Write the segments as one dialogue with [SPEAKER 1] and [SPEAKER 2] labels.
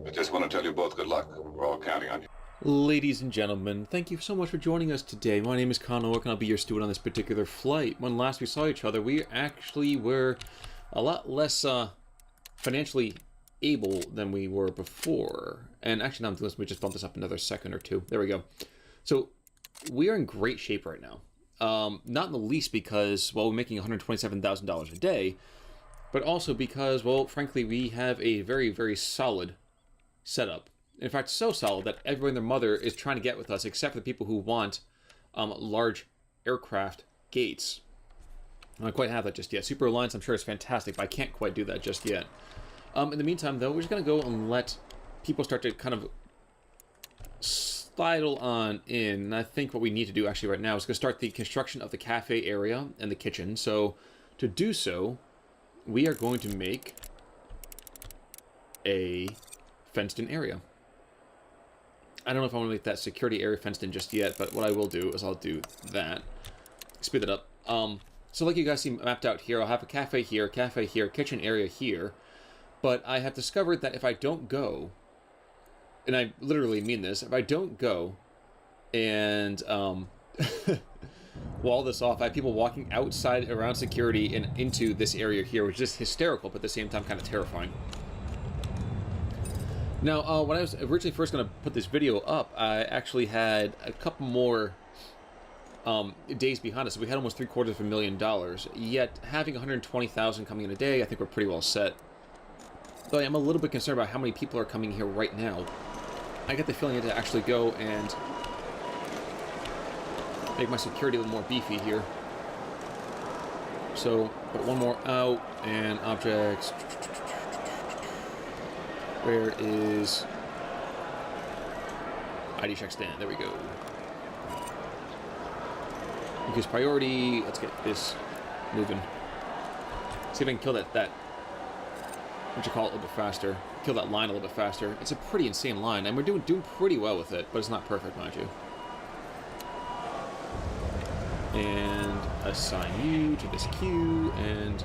[SPEAKER 1] I just want to tell you both good luck. We're all counting on you.
[SPEAKER 2] Ladies and gentlemen, thank you so much for joining us today. My name is Connor, and I'll be your steward on this particular flight. When last we saw each other, we actually were a lot less financially able than we were before. And actually, now I'm doing this, we just bump this up another second or two. There we go. So we are in great shape right now. Not in the least because, well, we're making $127,000 a day, but also because, well, frankly, we have a very, very solid setup. In fact, so solid that everyone and their mother is trying to get with us, except for the people who want large aircraft gates. I don't quite have that just yet. Super Alliance, I'm sure, is fantastic, but I can't quite do that just yet. In the meantime, though, we're just going to go and let people start to kind of sidle on in. And I think what we need to do actually right now is going to start the construction of the cafe area and the kitchen. So to do so, we are going to make a fenced-in area. I don't know if I want to make that security area fenced in just yet, but what I will do is I'll do that. Speed it up. So like you guys see mapped out here, I'll have a cafe here, kitchen area here. But I have discovered that if I don't go, and I literally mean this, if I don't go and wall this off, I have people walking outside around security and into this area here, which is hysterical, but at the same time kind of terrifying. Now, when I was originally first going to put this video up, I actually had a couple more days behind us. So we had almost $750,000. Yet, having $120,000 coming in a day, I think we're pretty well set. Though I am a little bit concerned about how many people are coming here right now. I get the feeling I need to actually go and make my security a little more beefy here. So, put one more out, and objects. Where is ID check stand? There we go. Increase priority. Let's get this moving. See if I can kill that what you call it, a little bit faster. Kill that line a little bit faster. It's a pretty insane line, and we're doing pretty well with it, but it's not perfect, mind you. And assign you to this queue, and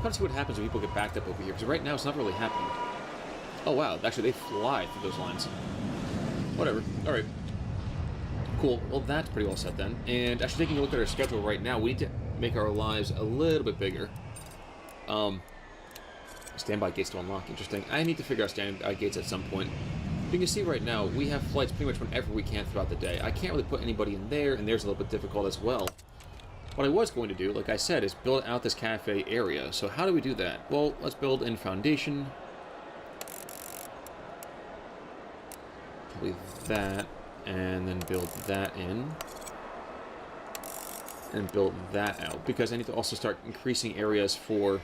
[SPEAKER 2] let's see what happens when people get backed up over here, because right now it's not really happening. Oh wow, actually they fly through those lines. Whatever. Alright. Cool. Well, that's pretty well set then. And actually taking a look at our schedule right now, we need to make our lives a little bit bigger. Standby gates to unlock. Interesting. I need to figure out standby gates at some point. You can see right now, we have flights pretty much whenever we can throughout the day. I can't really put anybody in there, and there's a little bit difficult as well. What I was going to do, like I said, is build out this cafe area. So how do we do that? Well, let's build in foundation. Probably that, and then build that in. And build that out, because I need to also start increasing areas for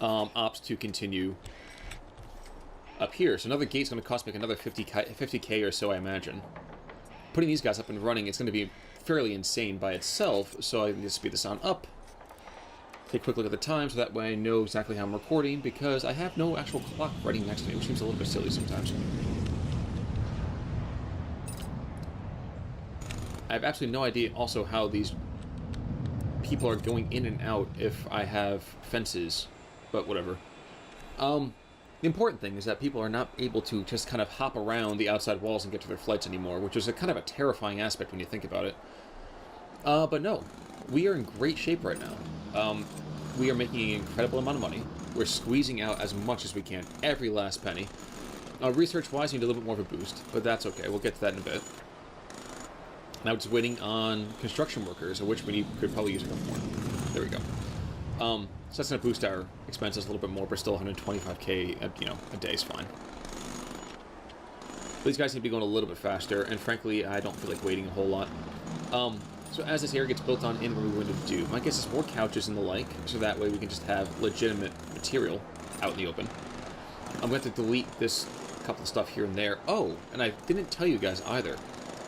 [SPEAKER 2] ops to continue up here. So another gate's going to cost me like another 50K or so, I imagine. Putting these guys up and running, it's going to be fairly insane by itself, so I need to speed this on up. Take a quick look at the time, so that way I know exactly how I'm recording, because I have no actual clock running next to me, which seems a little bit silly sometimes. I have absolutely no idea also how these people are going in and out if I have fences, but whatever. The important thing is that people are not able to just kind of hop around the outside walls and get to their flights anymore, which is a kind of a terrifying aspect when you think about it. But no, we are in great shape right now. We are making an incredible amount of money. We're squeezing out as much as we can, every last penny. Research-wise, you need a little bit more of a boost, but that's okay. We'll get to that in a bit. Now it's waiting on construction workers, of which we could probably use a couple more. There we go. So that's going to boost our expenses a little bit more, but still 125K, a day is fine. But these guys need to be going a little bit faster, and frankly, I don't feel like waiting a whole lot. So as this area gets built on in, what we're going to do, my guess is more couches and the like, so that way we can just have legitimate material out in the open. I'm going to have to delete this couple of stuff here and there. Oh, and I didn't tell you guys either.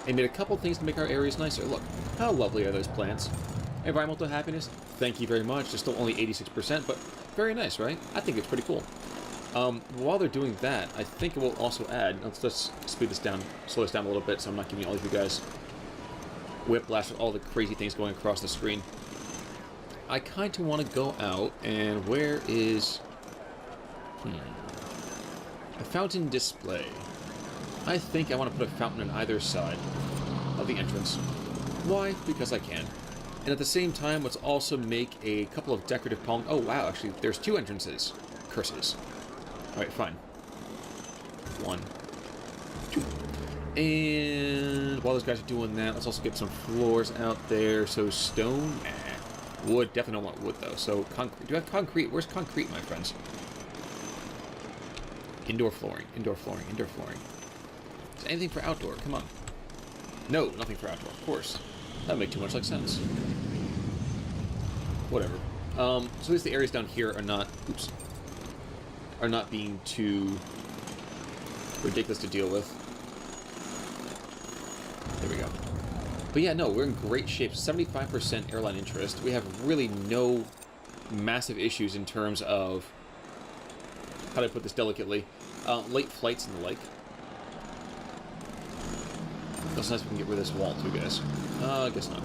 [SPEAKER 2] I made a couple things to make our areas nicer. Look, how lovely are those plants? Environmental happiness, thank you very much. They're still only 86%, but very nice, right? I think it's pretty cool. While they're doing that, I think it will also add, let's speed this down, slow this down a little bit so I'm not giving all of you guys whiplash with all the crazy things going across the screen. I kind of want to go out, and where is... A fountain display. I think I want to put a fountain on either side of the entrance. Why? Because I can. And at the same time, let's also make a couple of decorative palm... Oh, wow, actually, there's 2 entrances. Curses. Alright, fine. 1, 2. And while those guys are doing that, let's also get some floors out there. So stone? Nah. Wood? Definitely don't want wood, though. So concrete. Do I have concrete? Where's concrete, my friends? Indoor flooring. Indoor flooring. Indoor flooring. Is there anything for outdoor? Come on. No, nothing for outdoor, of course. That would make too much like sense. Whatever. So at least the areas down here are not... Oops. Are not being too ridiculous to deal with. There we go. But yeah, no, we're in great shape. 75% airline interest. We have really no massive issues in terms of... How do I put this delicately? Late flights and the like. That's nice if we can get rid of this wall too, guys. I guess not.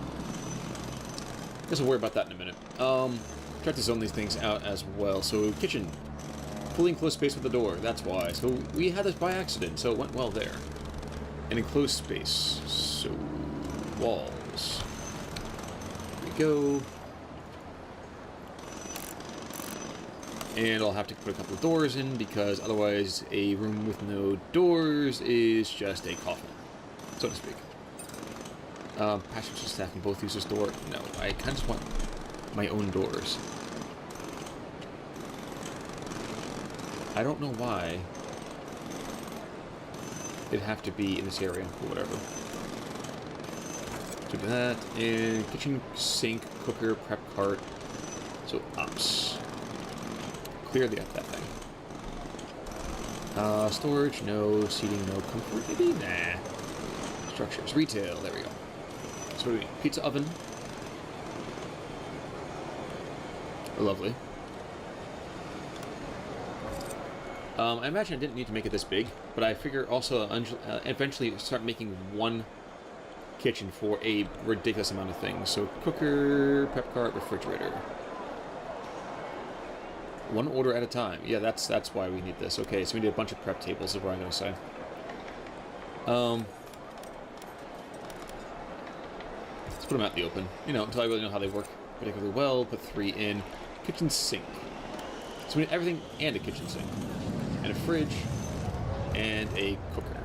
[SPEAKER 2] Guess we'll worry about that in a minute. Try to zone these things out as well. So, kitchen. Fully enclosed space with the door. That's why. So, we had this by accident, so it went well there. An enclosed space. So, walls. Here we go. And I'll have to put a couple of doors in, because otherwise a room with no doors is just a coffin, so to speak. Passage staff can both use this door. No, I kind of just want my own doors. I don't know why it'd have to be in this area, or whatever. So do that, and kitchen, sink, cooker, prep cart. So ops. Clear that thing. Storage, no. Seating, no. Comfort, maybe? Nah. Structures, retail, there we go. So what do we need? Pizza oven. Lovely. I imagine I didn't need to make it this big, but I figure also eventually start making one kitchen for a ridiculous amount of things. So cooker, prep cart, refrigerator. One order at a time. Yeah, that's why we need this. Okay, so we need a bunch of prep tables, is what I'm going to say. Let's put them out in the open. You know, until I really know how they work particularly well. Put 3 in. Kitchen sink. So we need everything and a kitchen sink. And a fridge. And a cooker.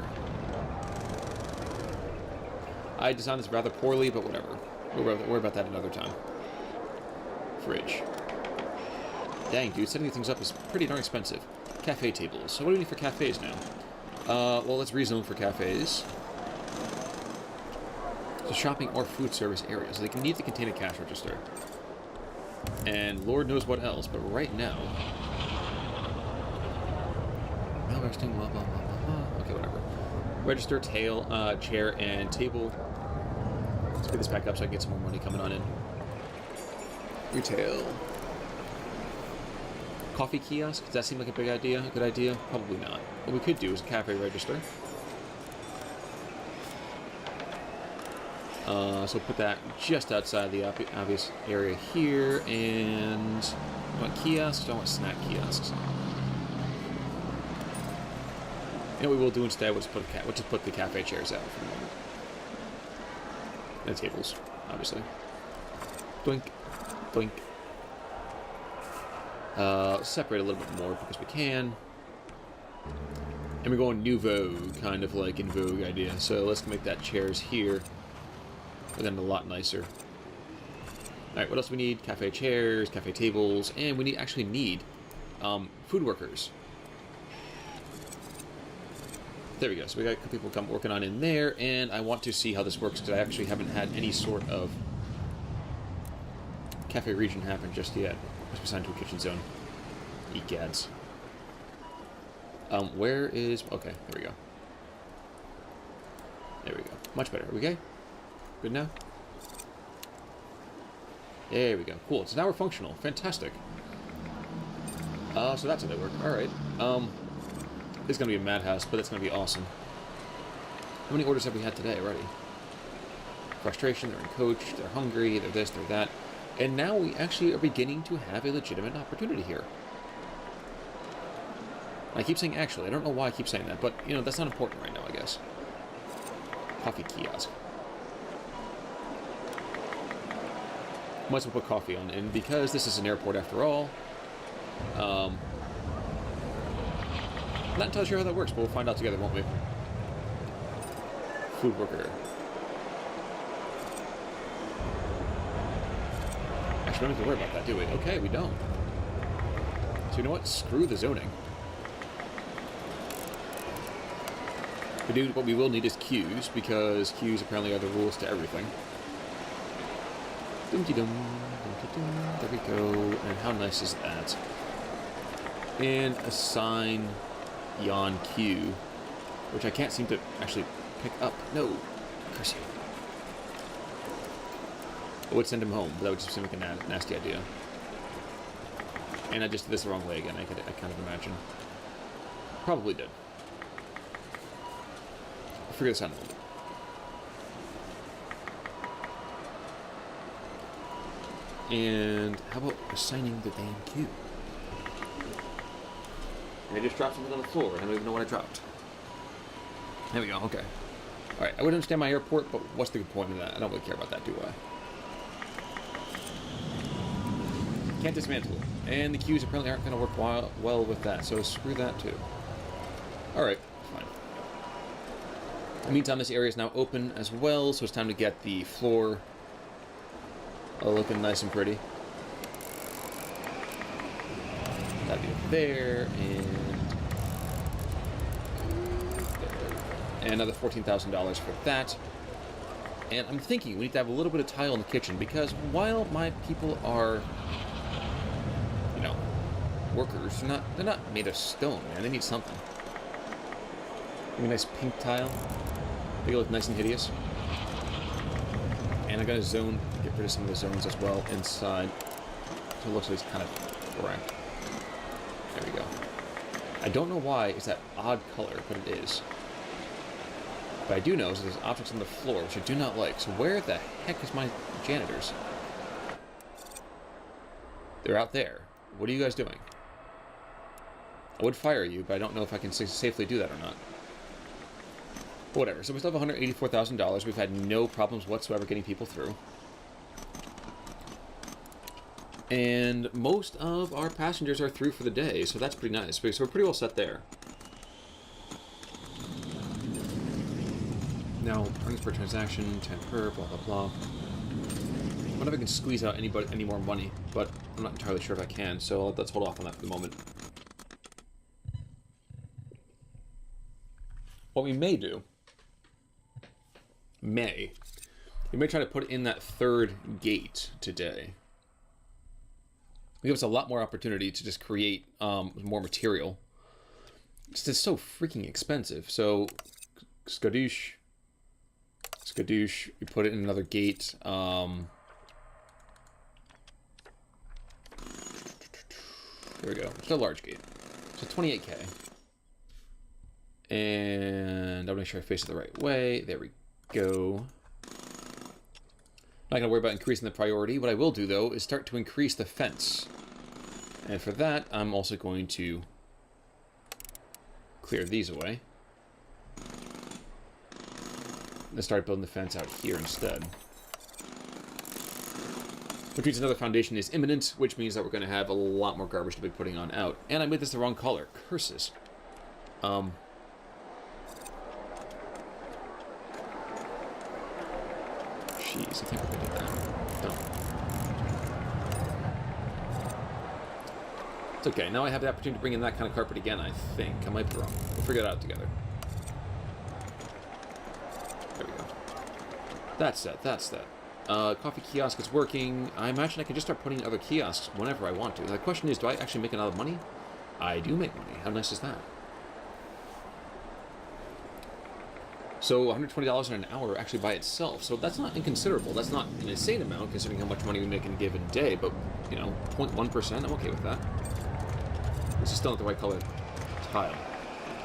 [SPEAKER 2] I designed this rather poorly, but whatever. We'll worry about that another time. Fridge. Dang, dude, setting these things up is pretty darn expensive. Cafe tables. So what do we need for cafes now? Well, let's rezone for cafes. So shopping or food service areas. So they can need to contain a cash register. And Lord knows what else, but right now... Resting, blah, blah, blah, blah, blah. Okay, whatever. Register, chair, and table. Let's get this back up so I can get some more money coming on in. Retail. Coffee kiosk? Does that seem like a big idea? A good idea? Probably not. What we could do is a cafe register. So put that just outside the obvious area here. And I want kiosks. I want snack kiosks. You know what we will do instead? We'll just put the cafe chairs out for the moment. And tables, obviously. Doink, doink. Separate a little bit more because we can. And we're going nouveau, kind of like in Vogue idea. So let's make that chairs here. But then a lot nicer. Alright, what else do we need? Cafe chairs, cafe tables, and we actually need food workers. There we go. So we got a couple people working on in there, and I want to see how this works because I actually haven't had any sort of cafe region happen just yet. Must be assigned to a kitchen zone. Egads. Where is... Okay, there we go. There we go. Much better. Are we okay? Good now? There we go. Cool. So now we're functional. Fantastic. So that's how they work. Alright. It's going to be a madhouse, but it's going to be awesome. How many orders have we had today already? Frustration, they're uncoached, they're hungry, they're this, they're that. And now we actually are beginning to have a legitimate opportunity here. I keep saying actually. I don't know why I keep saying that, but, you know, that's not important right now, I guess. Coffee kiosk. Might as well put coffee on in because this is an airport after all. Not entirely sure how that works, but we'll find out together, won't we? Food worker. Actually, we don't have to worry about that, do we? Okay, we don't. So you know what? Screw the zoning. What we will need is queues, because queues apparently are the rules to everything. Dum-de-dum, dum-de-dum. There we go. And how nice is that? And assign Yon queue, which I can't seem to actually pick up. No. Curse you. I would send him home, but that would just seem like a nasty idea. And I just did this the wrong way again, I kind of imagine. Probably did. I'll figure this out in a moment. And how about assigning the damn queue? And I just dropped something on the floor. I don't even know what I dropped. There we go, okay. Alright, I would understand my airport, but what's the good point of that? I don't really care about that, do I? Can't dismantle it. And the queues apparently aren't going to work well with that, so screw that too. Alright, fine. In the meantime, this area is now open as well, so it's time to get the floor looking nice and pretty. That'd be over there, and another $14,000 for that. And I'm thinking we need to have a little bit of tile in the kitchen, because while my people are, you know, workers, they're not made of stone, man. They need something. Maybe a nice pink tile. They look nice and hideous. And I got a zone to get rid of some of the zones as well inside, so it looks like it's kind of correct. There we go. I don't know why it's that odd color, but it is. But I do know is there's objects on the floor, which I do not like. So where the heck is my janitors? They're out there. What are you guys doing? I would fire you, but I don't know if I can safely do that or not. But whatever. So we still have $184,000. We've had no problems whatsoever getting people through. And most of our passengers are through for the day, so that's pretty nice. So we're pretty well set there. Now, earnings per transaction, 10 per, blah, blah, blah. I wonder if I can squeeze out any more money, but I'm not entirely sure if I can, so let's hold off on that for the moment. What we may do, we may try to put in that third gate today. It gives us a lot more opportunity to just create more material. It's just so freaking expensive. So, skadoosh, we put it in another gate. There we go. It's a large gate. So 28K. And I'll make sure I face it the right way. There we go. Not going to worry about increasing the priority. What I will do, though, is start to increase the fence. And for that, I'm also going to clear these away. Let's start building the fence out here instead. Which means another foundation is imminent, which means that we're going to have a lot more garbage to be putting on out. And I made this the wrong color. Curses. Jeez, I can't believe I did that. Dumb. It's okay. Now I have the opportunity to bring in that kind of carpet again, I think. I might be wrong. We'll figure it out together. There we go. That's that. That's that. Coffee kiosk is working. I imagine I can just start putting other kiosks whenever I want to. The question is, do I actually make a lot of money? I do make money. How nice is that? So $120 an hour actually by itself. So that's not inconsiderable. That's not an insane amount considering how much money we make in a given day. But, you know, 0.1%, I'm okay with that. This is still not the right color tile.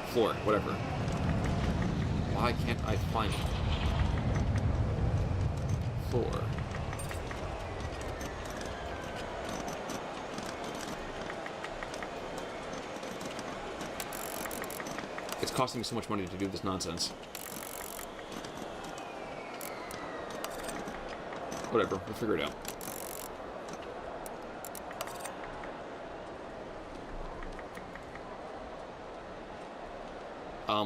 [SPEAKER 2] Floor, whatever. Why can't I find it? Floor. It's costing me so much money to do this nonsense. Whatever, we'll figure it out.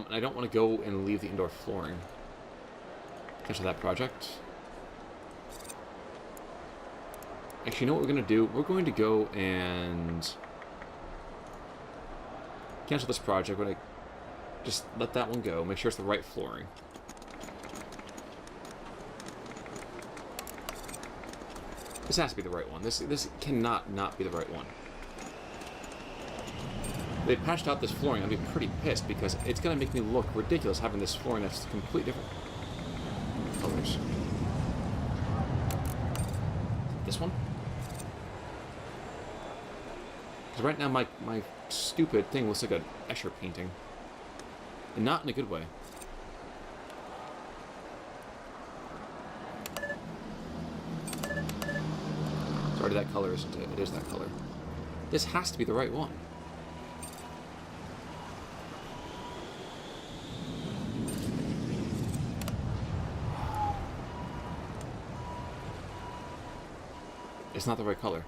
[SPEAKER 2] And I don't want to go and leave the indoor flooring. Cancel that project. Actually, you know what we're going to do? We're going to go and cancel this project, but I just let that one go. Make sure it's the right flooring. This has to be the right one. This cannot not be the right one. They patched out this flooring, I'd be pretty pissed because it's going to make me look ridiculous having this flooring that's completely different colors. This one? Because right now my stupid thing looks like an Escher painting. And not in a good way. It's already that color, isn't it? It is that color. This has to be the right one. It's not the right color.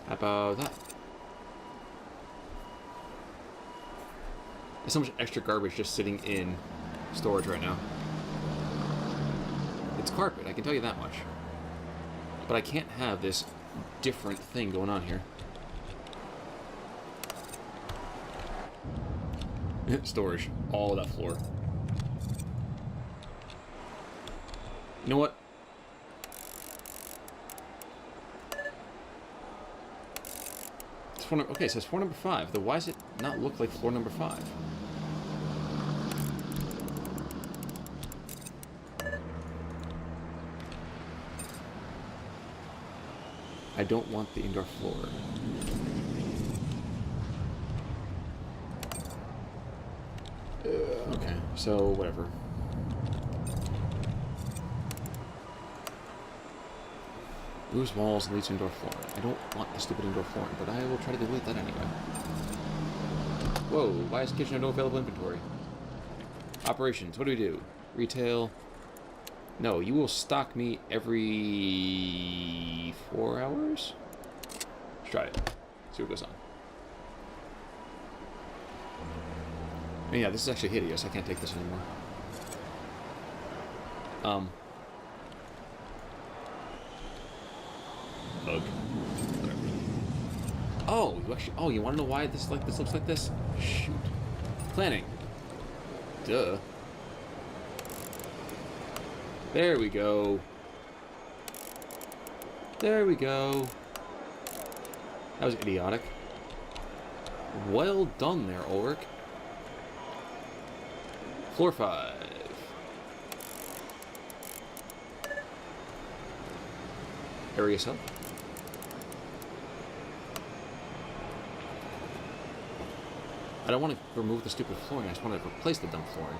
[SPEAKER 2] How about that? There's so much extra garbage just sitting in storage right now. It's carpet, I can tell you that much. But I can't have this different thing going on here. Storage. All of that floor. You know what? Okay, so it's floor number 5. Then why does it not look like floor number 5? I don't want the indoor floor. Okay, so whatever. Moves walls and leads indoor flooring. I don't want the stupid indoor flooring, but I will try to delete that anyway. Whoa, why is kitchen no available inventory? Operations, what do we do? Retail. No, you will stock me every 4 hours? Let's try it. See what goes on. And yeah, this is actually hideous. I can't take this anymore. Ugh. Oh, you actually. Oh, you want to know why this looks like this? Shoot. Planning. Duh. There we go. There we go. That was idiotic. Well done there, Ulrich. Floor 5. Area sub. I don't want to remove the stupid flooring, I just want to replace the dumb flooring.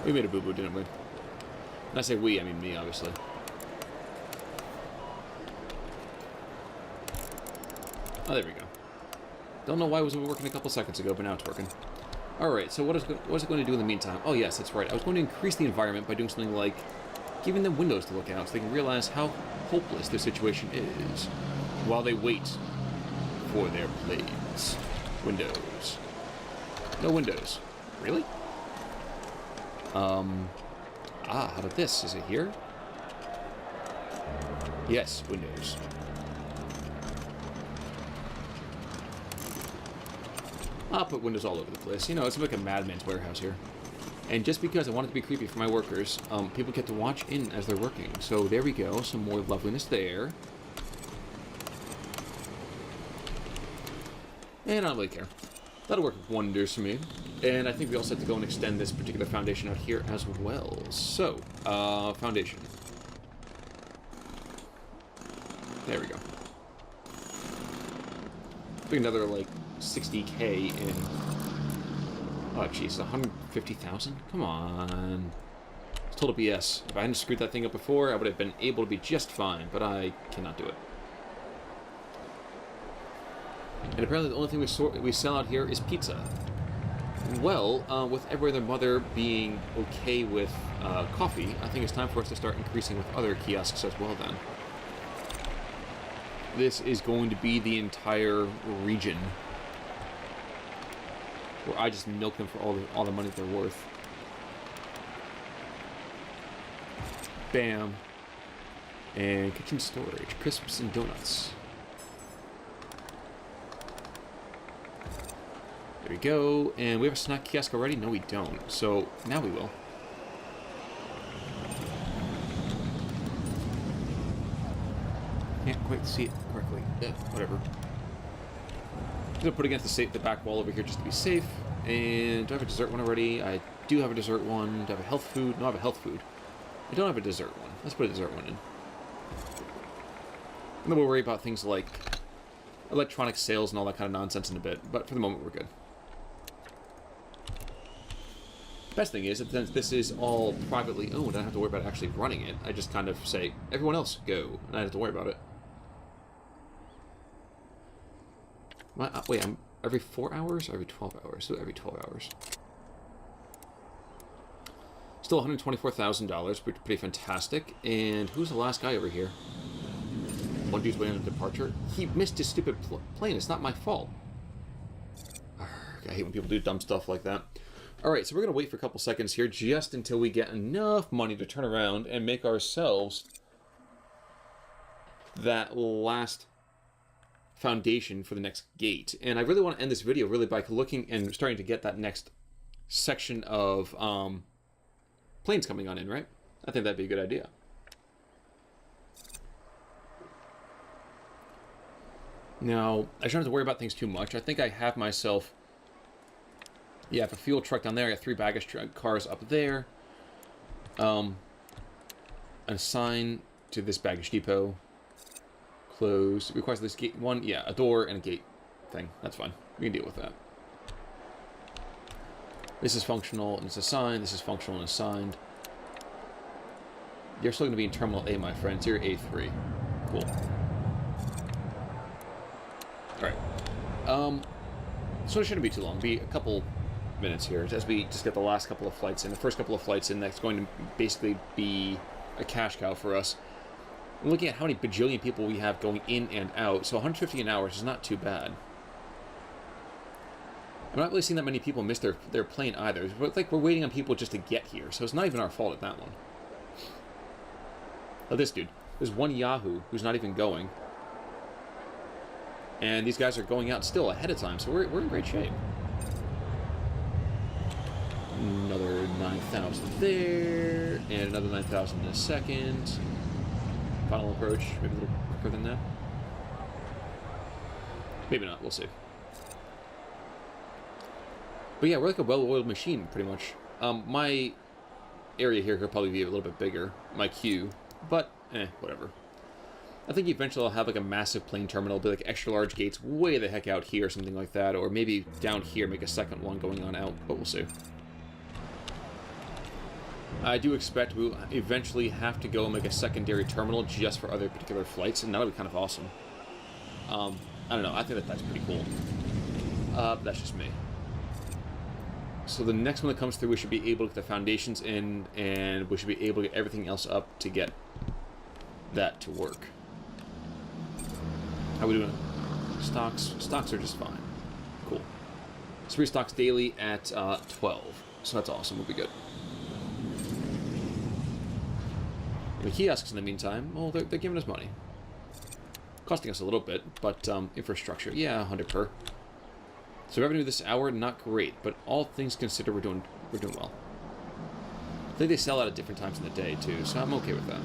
[SPEAKER 2] We made a boo-boo, didn't we? When I say we, I mean me, obviously. Oh, there we go. Don't know why it wasn't working a couple seconds ago, but now it's working. Alright, so what is it going to do in the meantime? Oh yes, that's right. I was going to increase the environment by doing something like giving them windows to look out so they can realize how hopeless their situation is while they wait for their plagues. Windows. No windows. Really? How about this? Is it here? Yes, windows. I'll put windows all over the place. You know, it's like a madman's warehouse here. And just because I want it to be creepy for my workers, people get to watch in as they're working. So there we go, some more loveliness there. And I don't really care. That'll work wonders for me. And I think we also have to go and extend this particular foundation out here as well. So, foundation. There we go. Put another, like, 60K in... Oh, jeez, 150,000? Come on. Total BS. If I hadn't screwed that thing up before, I would have been able to be just fine, but I cannot do it. And apparently the only thing we sell out here is pizza. Well, with every other mother being okay with coffee, I think it's time for us to start increasing with other kiosks as well then. This is going to be the entire region where I just milk them for all the money they're worth. Bam. And kitchen storage, crisps and donuts. There we go. And we have a snack kiosk already? No, we don't. So now we will. Can't quite see it correctly. Whatever. I'm gonna put it against the back wall over here just to be safe. And do I have a dessert one already? I do have a dessert one. Do I have a health food? No, I have a health food. I don't have a dessert one. Let's put a dessert one in. And then we'll worry about things like electronic sales and all that kind of nonsense in a bit. But for the moment, we're good. Best thing is that since this is all privately owned, I don't have to worry about actually running it. I just kind of say, everyone else, go. And I don't have to worry about it. Wait, I'm every 4 hours or every 12 hours? So every 12 hours. Still $124,000, pretty fantastic. And who's the last guy over here? One dude's waiting on a departure. He missed his stupid plane. It's not my fault. I hate when people do dumb stuff like that. Alright, so we're going to wait for a couple seconds here just until we get enough money to turn around and make ourselves that last foundation for the next gate. And I really want to end this video really by looking and starting to get that next section of planes coming on in, right? I think that'd be a good idea. Now, I shouldn't have to worry about things too much. I think I have myself... Yeah, I have a fuel truck down there. I got 3 baggage cars up there. A sign to this baggage depot. Closed. It requires this gate one. Yeah, a door and a gate thing. That's fine. We can deal with that. This is functional and it's assigned. This is functional and assigned. You're still going to be in Terminal A, my friends. You're A3. Cool. Alright. So it shouldn't be too long. Be a couple minutes here as we just get the last couple of flights in. The first couple of flights in, that's going to basically be a cash cow for us. I'm looking at how many bajillion people we have going in and out. So 150 an hour is not too bad. I'm not really seeing that many people miss their plane either. It's like we're waiting on people just to get here. So it's not even our fault at that one. Oh, this dude. There's one Yahoo who's not even going. And these guys are going out still ahead of time, so we're in great shape. Another 9,000 there, and another 9,000 in a second. Final approach, maybe a little quicker than that. Maybe not, we'll see. But yeah, we're like a well-oiled machine, pretty much. My area here could probably be a little bit bigger, my queue, but whatever. I think eventually I'll have like a massive plane terminal, be like extra large gates way the heck out here, something like that, or maybe down here make a second one going on out, but we'll see. I do expect we'll eventually have to go and make a secondary terminal just for other particular flights, and that'll be kind of awesome. I don't know, I think that's pretty cool. But that's just me. So the next one that comes through, we should be able to get the foundations in, and we should be able to get everything else up to get that to work. How are we doing? Stocks? Stocks are just fine. Cool. So restocks daily at 12. So that's awesome. We'll be good. The kiosks, in the meantime, well, they're giving us money. Costing us a little bit, but infrastructure, yeah, 100 per. So revenue this hour, not great, but all things considered, we're doing well. I think they sell out at different times in the day, too, so I'm okay with that.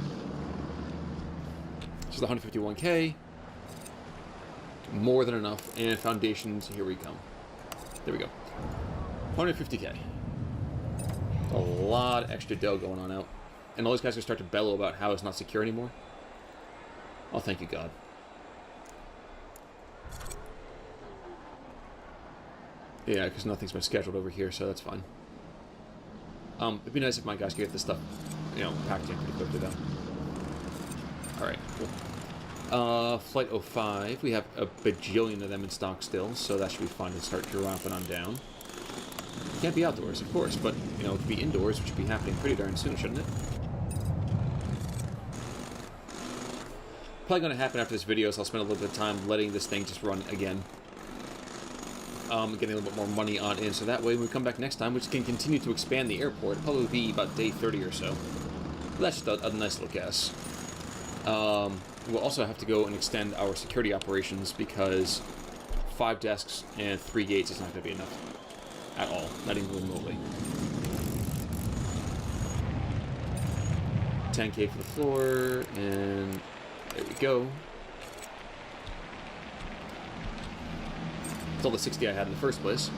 [SPEAKER 2] So the 151K. More than enough. And foundations, here we go. There we go. 150K. A lot of extra dough going on out. And all these guys are start to bellow about how it's not secure anymore. Oh, thank you, God. Yeah, because nothing's been scheduled over here, so that's fine. It'd be nice if my guys could get this stuff you know, packed in pretty quickly, though. Alright, cool. Flight 05, we have a bajillion of them in stock still, so that should be fun to start dropping on down. Can't be outdoors, of course, but, you know, it could be indoors, which should be happening pretty darn soon, shouldn't it? Probably going to happen after this video, so I'll spend a little bit of time letting this thing just run again. Getting a little bit more money on in, so that way when we come back next time, we can continue to expand the airport. It'll probably be about day 30 or so. But that's just a nice little guess. We'll also have to go and extend our security operations because 5 desks and 3 gates is not going to be enough at all, not even remotely. 10K for the floor, and there we go. It's all the 60 I had in the first place.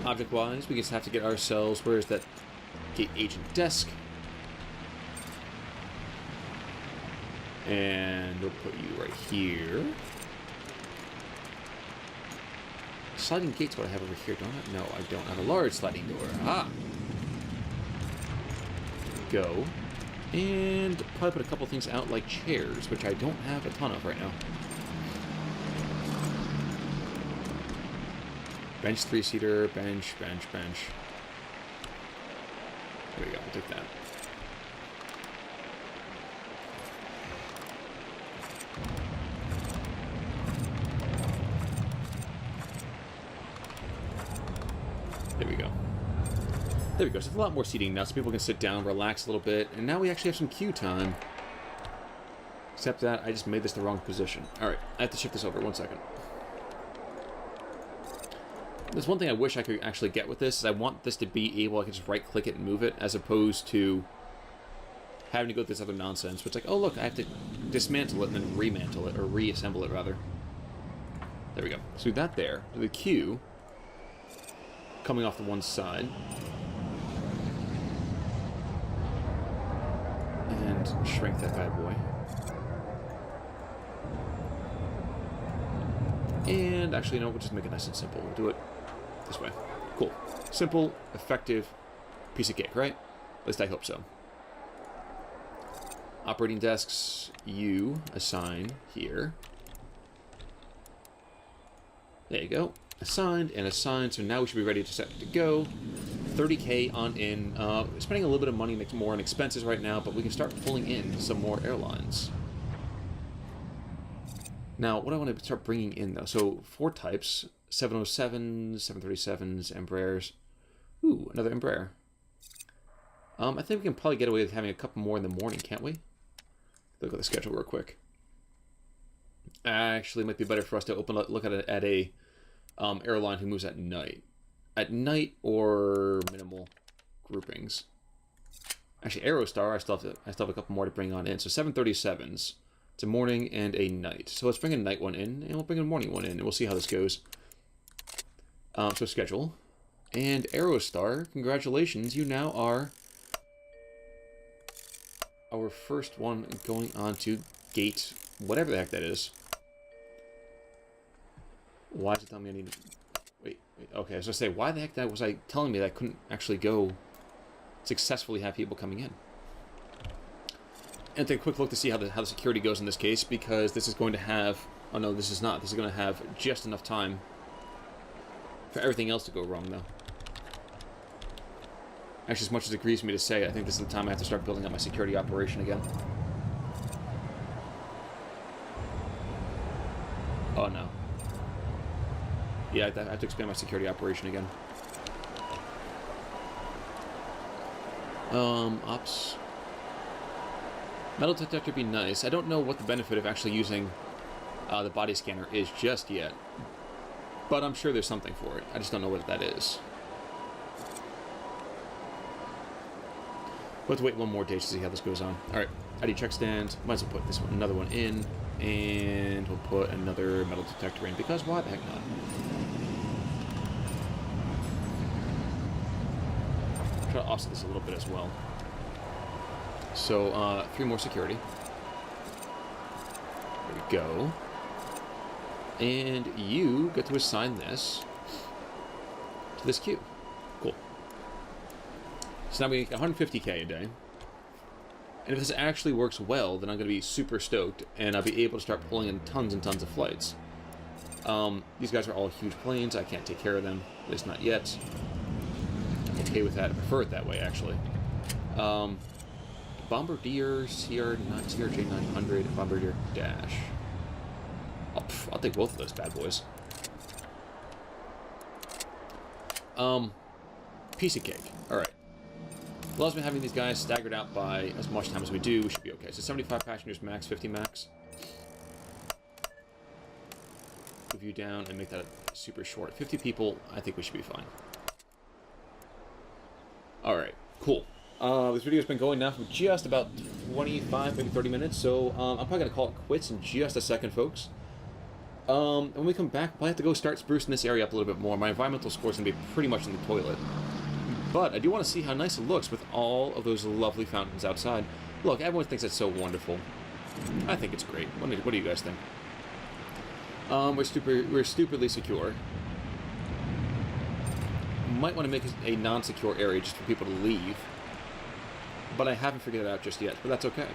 [SPEAKER 2] Object-wise, we just have to get ourselves... Where's that gate agent desk? And we'll put you right here. Sliding gate's what I have over here, don't I? No, I don't have a large sliding door. Ah! Go. And probably put a couple things out like chairs, which I don't have a ton of right now. Bench 3-seater, bench. There we go, we'll take that. There we go. There we go. So there's a lot more seating now, so people can sit down, relax a little bit, and now we actually have some queue time. Except that I just made this the wrong position. Alright, I have to shift this over. 1 second. There's one thing I wish I could actually get with this, is I want this to be able, I can just right-click it and move it, as opposed to having to go through this other nonsense, where it's like, oh look, I have to dismantle it and then remantle it, or reassemble it, rather. There we go. So that there, the queue, coming off the one side. And shrink that bad boy. And actually, no, we'll just make it nice and simple. We'll do it this way. Cool. Simple, effective piece of cake, right? At least I hope so. Operating desks, you assign here. There you go. Assigned and assigned, so now we should be ready to set to go. 30K on in. Spending a little bit of money more on expenses right now, but we can start pulling in some more airlines. Now, what I want to start bringing in, though, so 4 types, 707s, 737s, Embraers. Ooh, another Embraer. I think we can probably get away with having a couple more in the morning, can't we? Look at the schedule real quick. Actually, it might be better for us to look at a airline who moves at night. At night or minimal groupings. Actually, Aerostar, I still have a couple more to bring on in. So 737s. It's a morning and a night. So let's bring a night one in, and we'll bring a morning one in, and we'll see how this goes. So schedule. And Aerostar, congratulations, you now are our first one going on to gate, whatever the heck that is. Why is it telling me I need to... Wait, okay, I was going to say, why the heck was I telling me that I couldn't actually go successfully have people coming in? And take a quick look to see how the security goes in this case, because this is going to have... Oh no, this is not. This is going to have just enough time for everything else to go wrong, though. Actually, as much as it grieves me to say, I think this is the time I have to start building up my security operation again. Oh no. Yeah, I have to expand my security operation again. Ops. Metal detector would be nice. I don't know what the benefit of actually using the body scanner is just yet. But I'm sure there's something for it. I just don't know what that is. We'll have to wait one more day to see how this goes on. Alright, ID check stand. Might as well put this one, another one in. And we'll put another metal detector in, because why the heck not? Try to offset this a little bit as well. So, 3 more security. There we go. And you get to assign this to this queue. Cool. So now we make 150K a day. And if this actually works well, then I'm going to be super stoked, and I'll be able to start pulling in tons and tons of flights. These guys are all huge planes. I can't take care of them, at least not yet. I'm okay with that. I prefer it that way, actually. Bombardier CRJ900, Bombardier Dash. I'll take both of those bad boys. Piece of cake. Alright. As long as we're having these guys staggered out by as much time as we do, we should be okay. So 75 passengers max, 50 max. Move you down and make that super short. 50 people, I think we should be fine. Alright, cool. This video's been going now for just about 25, maybe 30 minutes, so I'm probably going to call it quits in just a second, folks. When we come back, we'll probably have to go start sprucing this area up a little bit more. My environmental score's going to be pretty much in the toilet. But I do want to see how nice it looks with all of those lovely fountains outside. Look, everyone thinks it's so wonderful. I think it's great. What do you guys think? We're stupidly secure. Might want to make a non-secure area just for people to leave. But I haven't figured it out just yet, but that's okay.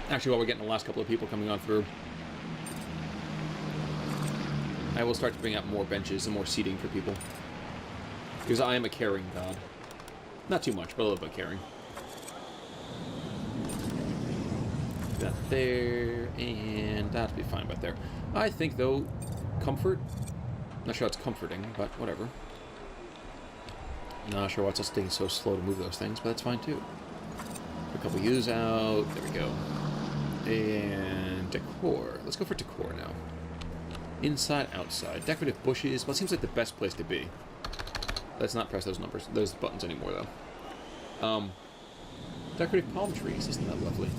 [SPEAKER 2] Actually, while we're getting the last couple of people coming on through, I will start to bring out more benches and more seating for people. Because I am a caring god. Not too much, but a little bit caring. That there, and that'll be fine right there. I think, though, comfort. Not sure it's comforting, but whatever. Not sure why it's taking so slow to move those things, but that's fine, too. Put a couple of U's out. There we go. And decor. Let's go for decor now. Inside, outside. Decorative bushes. Well, it seems like the best place to be. Let's not press those buttons anymore, though. Decorative palm trees. Isn't that lovely?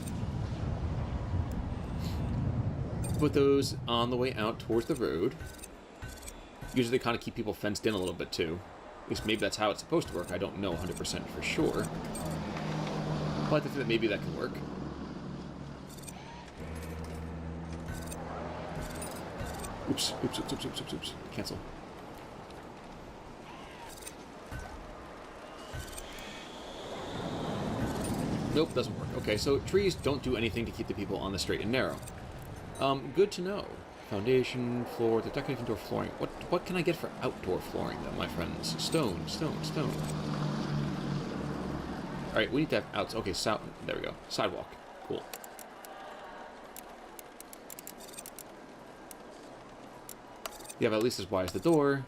[SPEAKER 2] Put those on the way out towards the road. Usually they kind of keep people fenced in a little bit, too. At least maybe that's how it's supposed to work. I don't know 100% for sure. But I think that maybe that can work. Oops. Cancel. Nope, doesn't work. Okay, so trees don't do anything to keep the people on the straight and narrow. Good to know. Foundation, floor, the decorative indoor flooring. What can I get for outdoor flooring, then, my friends? Stone. Alright, we need to have outs. Okay, there we go. Sidewalk. Cool. Yeah, but at least as wide as the door.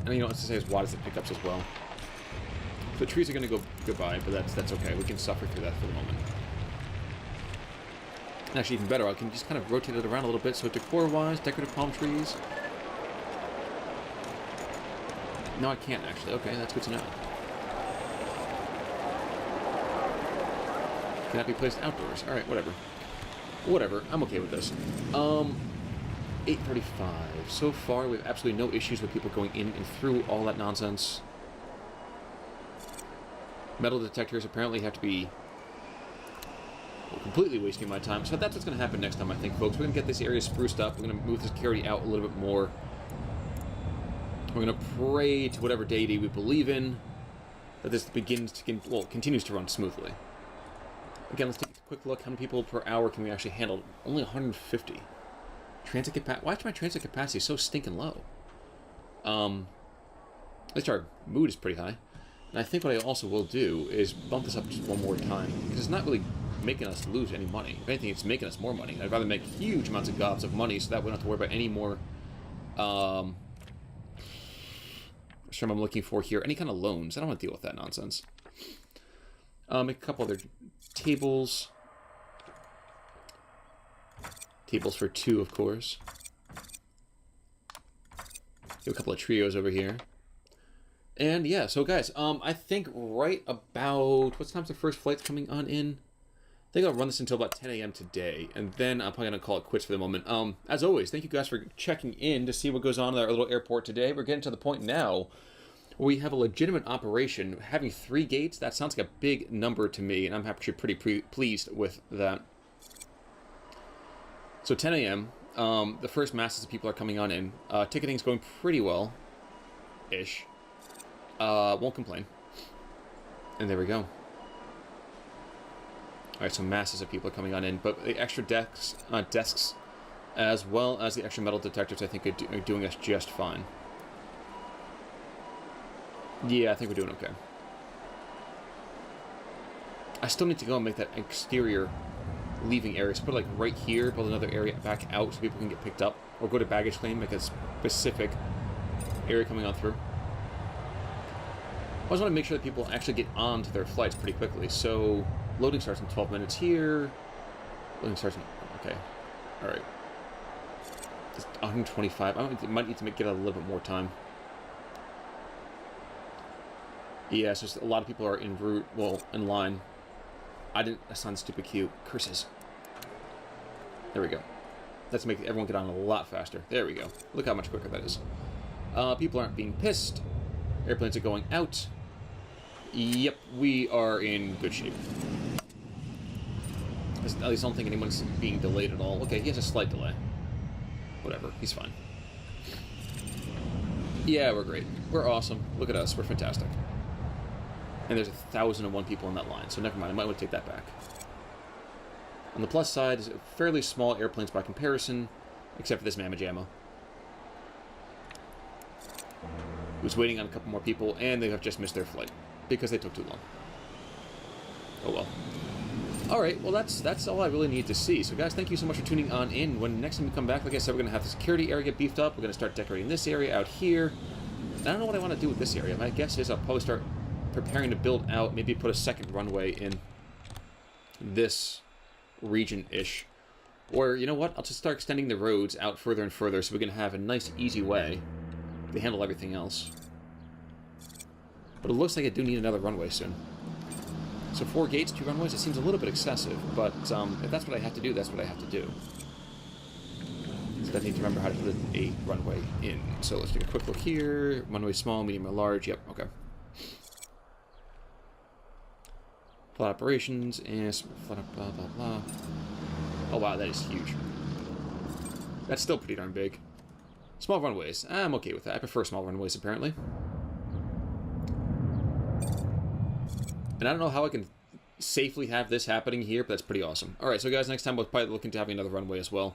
[SPEAKER 2] And you know what to say, as wide as the pickups as well. So the trees are going to go goodbye, but that's okay. We can suffer through that for the moment. Actually, even better, I can just kind of rotate it around a little bit. So decor-wise, decorative palm trees. No, I can't, actually. Okay, that's good to know. Can that be placed outdoors? Alright, whatever. Whatever, I'm okay with this. 8:35. So far, we have absolutely no issues with people going in and through all that nonsense. Metal detectors apparently have to be completely wasting my time. So that's what's going to happen next time, I think, folks. We're going to get this area spruced up. We're going to move the security out a little bit more. We're going to pray to whatever deity we believe in that this continues to run smoothly. Again, let's take a quick look. How many people per hour can we actually handle? Only 150. Transit capacity. Why is my transit capacity so stinking low? At least our mood is pretty high. And I think what I also will do is bump this up just one more time, because it's not really making us lose any money. If anything, it's making us more money. I'd rather make huge amounts of gobs of money so that we don't have to worry about any more, I'm looking for here. Any kind of loans. I don't want to deal with that nonsense. Make a couple other tables. Tables for two, of course. Do a couple of trios over here. And yeah, so guys, I think right about, what time's the first flight's coming on in? I think I'll run this until about 10 a.m. today, and then I'm probably going to call it quits for the moment. As always, thank you guys for checking in to see what goes on in our little airport today. We're getting to the point now where we have a legitimate operation. Having 3 gates, that sounds like a big number to me, and I'm actually pretty pleased with that. So 10 a.m., The first masses of people are coming on in. Ticketing's going pretty well-ish. Won't complain. And there we go. Alright, so masses of people are coming on in, but the extra desks, as well as the extra metal detectors, I think are doing us just fine. Yeah, I think we're doing okay. I still need to go and make that exterior leaving area. So put it like right here, build another area back out so people can get picked up. Or go to baggage claim, make a specific area coming on through. I just want to make sure that people actually get onto their flights pretty quickly. So loading starts in 12 minutes here. Loading starts in... Okay. Alright. 125. I might need to get a little bit more time. Yeah, it's just a lot of people are en route, well, in line. I didn't assign the stupid queue. Curses. There we go. Let's make everyone get on a lot faster. There we go. Look how much quicker that is. People aren't being pissed. Airplanes are going out. Yep, we are in good shape. At least I don't think anyone's being delayed at all. Okay, he has a slight delay. Whatever, he's fine. Yeah, we're great. We're awesome. Look at us. We're fantastic. And there's 1,001 people in that line, so never mind. I might want to take that back. On the plus side, is fairly small airplanes by comparison, except for this Mamma Jamma, who's waiting on a couple more people, and they have just missed their flight because they took too long. Oh well. Alright, well that's all I really need to see. So guys, thank you so much for tuning on in. When next time we come back, like I said, we're going to have the security area get beefed up. We're going to start decorating this area out here. I don't know what I want to do with this area. My guess is I'll probably start preparing to build out, maybe put a second runway in this region-ish. Or, you know what, I'll just start extending the roads out further and further so we can have a nice, easy way to handle everything else. But it looks like I do need another runway soon. So 4 gates, 2 runways, it seems a little bit excessive, but if that's what I have to do, that's what I have to do. So I need to remember how to put a runway in. So let's take a quick look here. Runway small, medium, or large. Yep, okay. Flight operations, and flight blah, blah, blah. Oh, wow, that is huge. That's still pretty darn big. Small runways. I'm okay with that. I prefer small runways, apparently. And I don't know how I can safely have this happening here, but that's pretty awesome. Alright, so guys, next time we'll probably look into having another runway as well.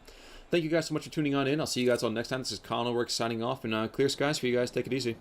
[SPEAKER 2] Thank you guys so much for tuning on in. I'll see you guys all next time. This is Connorworks signing off, and clear skies for you guys. Take it easy.